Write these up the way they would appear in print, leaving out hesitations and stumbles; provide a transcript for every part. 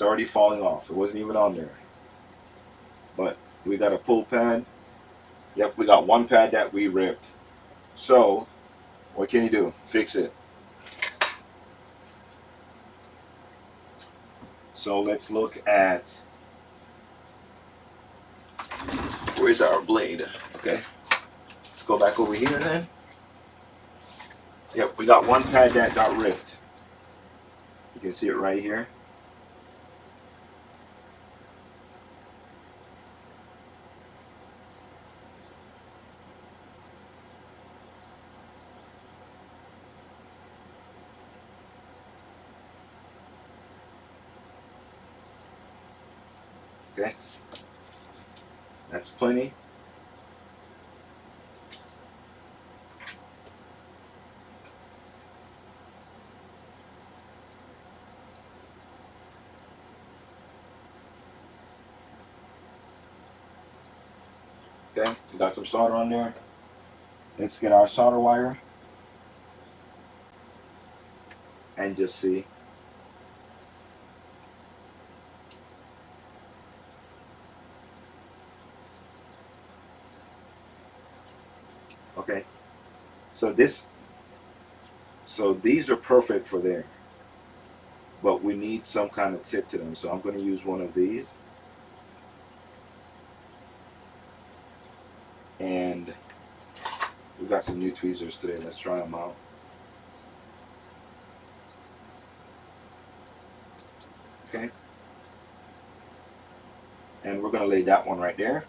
It's already falling off. It wasn't even on there. But we got a pull pad. Yep, we got one pad that we ripped. So what can you do? Fix it. So let's look at, where's our blade? Okay, let's go back over here then. Yep, we got one pad that got ripped. You can see it right here. Okay, that's plenty. Okay, we got some solder on there. Let's get our solder wire and just see. Okay, so these are perfect for there, but we need some kind of tip to them. So I'm going to use one of these, and we got some new tweezers today. Let's try them out. Okay, and we're going to lay that one right there.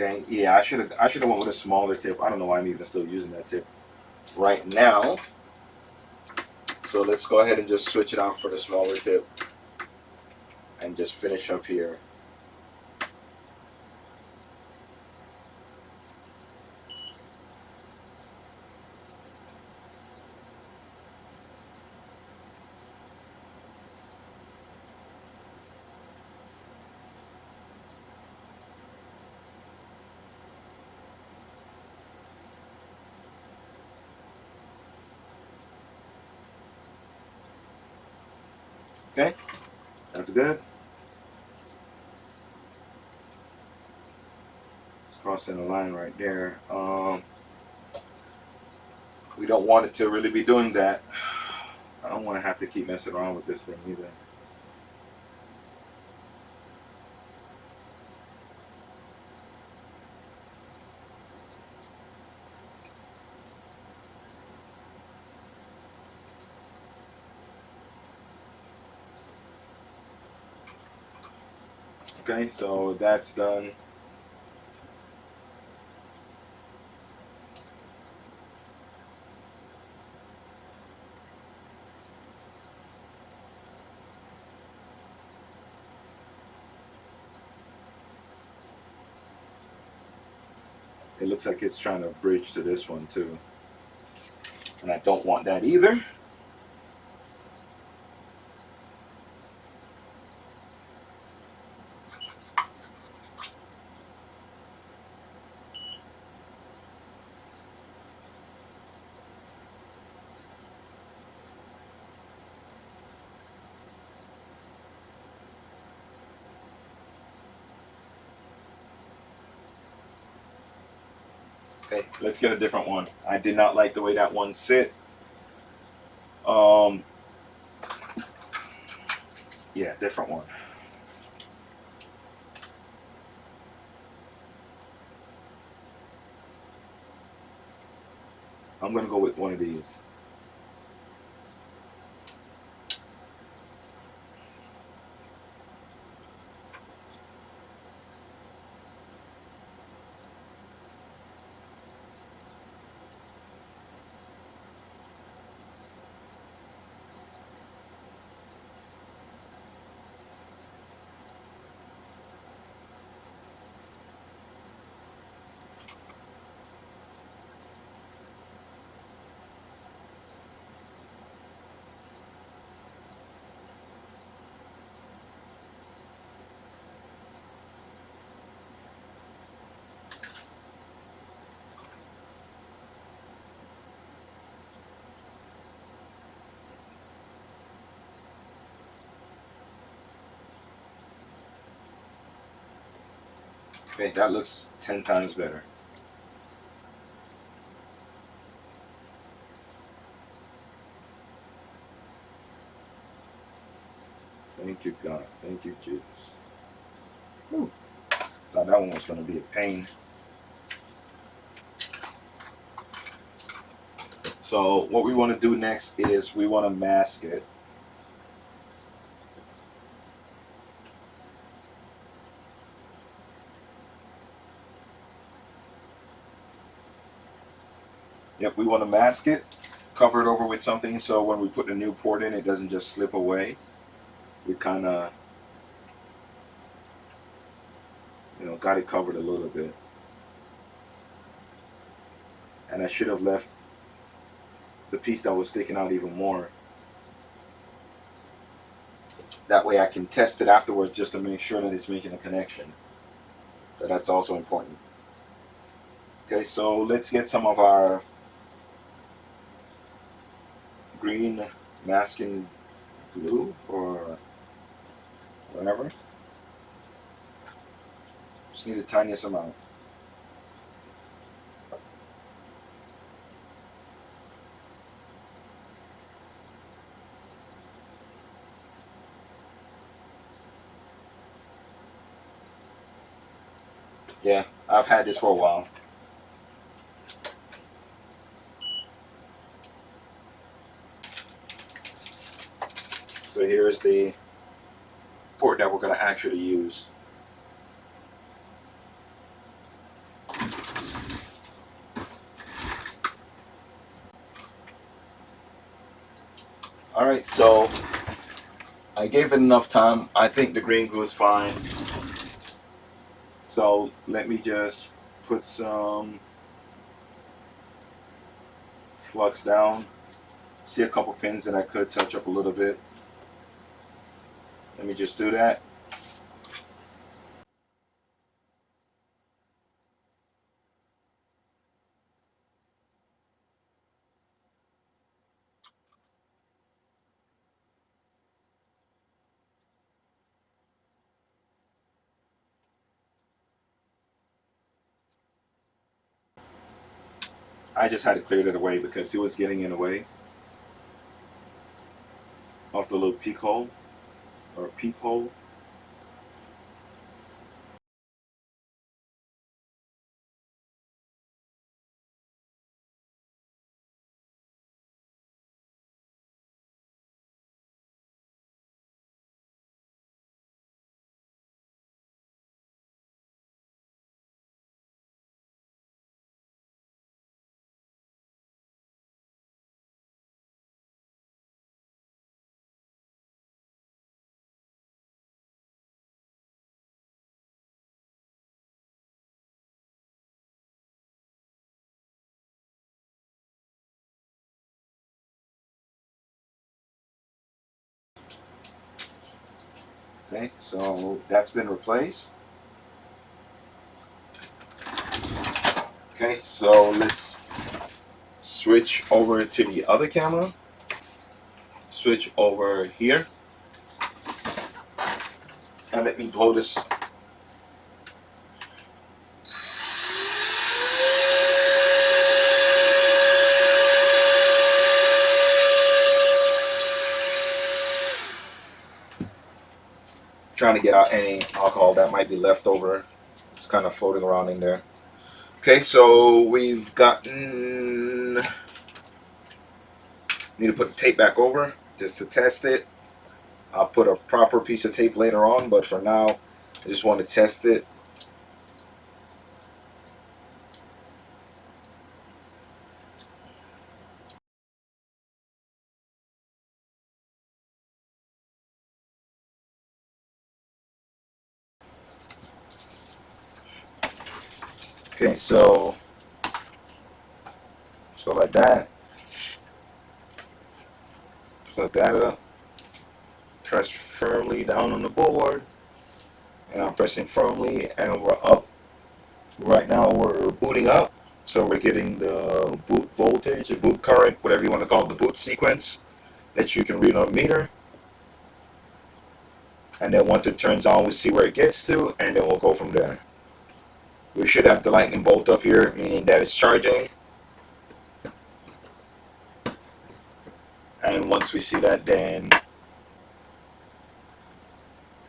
Okay, yeah, I should have went with a smaller tip. I don't know why I'm even still using that tip right now. So let's go ahead and just switch it out for the smaller tip and just finish up here. Okay, that's good. Just crossing the line right there. We don't want it to really be doing that. I don't want to have to keep messing around with this thing either. Okay, so that's done. It looks like it's trying to bridge to this one too. And I don't want that either. Okay, let's get a different one. I did not like the way that one sit. Yeah, different one. I'm gonna go with one of these. Okay, that looks 10 times better. Thank you, God. Thank you, Jesus. Whew. Thought that one was going to be a pain. So what we want to do next is we want to mask it. Yep, we want to mask it, cover it over with something so when we put the new port in, it doesn't just slip away. We kind of, got it covered a little bit. And I should have left the piece that was sticking out even more. That way I can test it afterwards just to make sure that it's making a connection. But that's also important. Okay, so let's get some of our green masking glue or whatever. Just need the tiniest amount. Yeah, I've had this for a while. So here's the port that we're going to actually use. Alright, so I gave it enough time. I think the green glue is fine. So let me just put some flux down. See a couple pins that I could touch up a little bit. Let me just do that. I just had to clear it away because it was getting in the way of the little peek hole or peephole. Okay, so that's been replaced. Okay, so let's switch over to the other camera. Switch over here. And let me blow this. Trying to get out any alcohol that might be left over. It's kind of floating around in there. Okay, so we've gotten. Need to put the tape back over just to test it. I'll put a proper piece of tape later on, but for now, I just want to test it. Okay, so let's go like that. Plug that up. Press firmly down on the board. And I'm pressing firmly, and we're up. Right now, we're booting up. So we're getting the boot voltage, the boot current, whatever you want to call it, the boot sequence that you can read on a meter. And then once it turns on, we see where it gets to, and then we'll go from there. we should have the lightning bolt up here, meaning that it's charging. And once we see that, then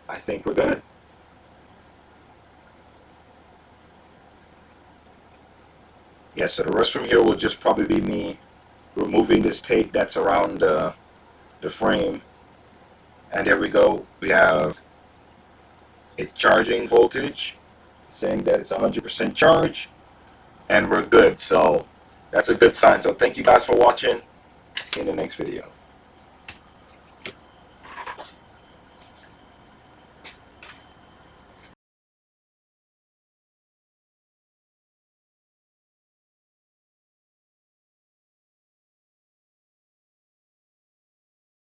I think we're good. Yeah, so the rest from here will just probably be me removing this tape that's around the frame. And there we go. We have a charging voltage saying that it's 100% charge, and we're good. So that's a good sign. So thank you guys for watching. See you in the next video.